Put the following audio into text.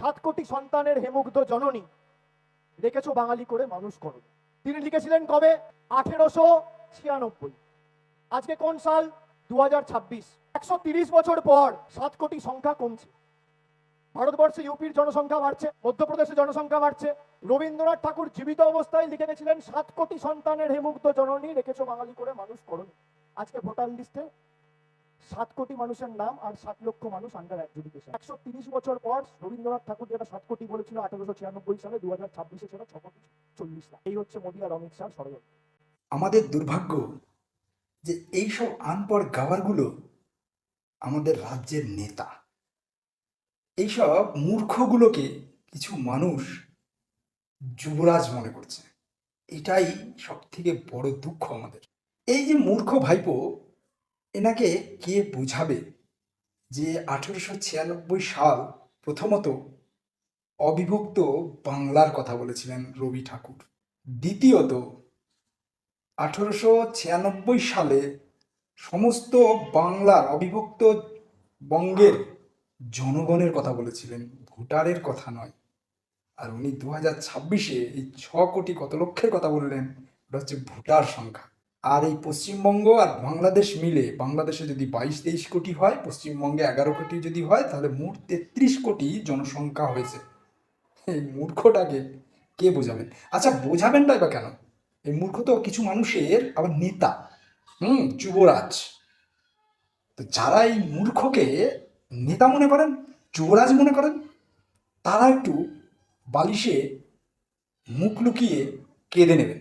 7 কোটি সন্তানের হেমুগ্ধ জননী রেখেছো বাঙালি করে মানুষ করো। তিনি লিখেছিলেন কবে? 1896। আজকে কোন সাল? 2026। 130 বছর পর 7 কোটি সংখ্যা কমছে। ভারতবর্ষে ইউপির জনসংখ্যা বাড়ছে, মধ্যপ্রদেশে জনসংখ্যা বাড়ছে। রবীন্দ্রনাথ ঠাকুর জীবিত অবস্থায় লিখে গেছিলেন 7 কোটি সন্তানের হেমুগ্ধ জননী রেখেছো বাঙালি করে মানুষ করো। আজকে ভোটার লিস্টে 7 কোটি মানুষের নাম আর 7 লক্ষ মানুষ আন্ডার অ্যাডজুডিকেশন। 130 বছর পর রবীন্দ্রনাথ ঠাকুর যেটা 7 কোটি বলেছিল 1896 সালে, 2026-এ সেটা 6 কোটি 40 লাখ। এই হচ্ছে মোদী আর অমিত শাহ ষড়যন্ত্র। আমাদের দুর্ভাগ্য যে এইসব আনপড় গাওয়ারগুলো আমাদের রাজ্যের নেতা। এইসব মূর্খগুলোকে কিছু মানুষ যুবরাজ মনে করছে। এটাই সব থেকে বড় দুঃখ আমাদের। এই যে মূর্খ ভাইপো, এনাকে কে বোঝাবে যে 1896 সাল প্রথমত অবিভক্ত বাংলার কথা বলেছিলেন রবি ঠাকুর। দ্বিতীয়ত 1896 সালে সমস্ত বাংলার অবিভক্ত বঙ্গের জনগণের কথা বলেছিলেন, ভোটারের কথা নয়। আর উনি 2026-এ এই 6 কোটি কত লক্ষের কথা বললেন, ওটা হচ্ছে ভোটার সংখ্যা। আর এই পশ্চিমবঙ্গ আর বাংলাদেশ মিলে, বাংলাদেশে যদি 22-23 কোটি হয়, পশ্চিমবঙ্গে 11 কোটি যদি হয়, তাহলে মোট 33 কোটি জনসংখ্যা হয়েছে। এই মূর্খটাকে কে বোঝাবেন? আচ্ছা, বোঝাবেনটাই বা কেন? এই মূর্খ তো কিছু মানুষের আবার নেতা, যুবরাজ। তো যারা এই মূর্খকে নেতা মনে করেন, যুবরাজ মনে করেন, তারা একটু বালিশে মুখ লুকিয়ে কেঁদে নেবেন।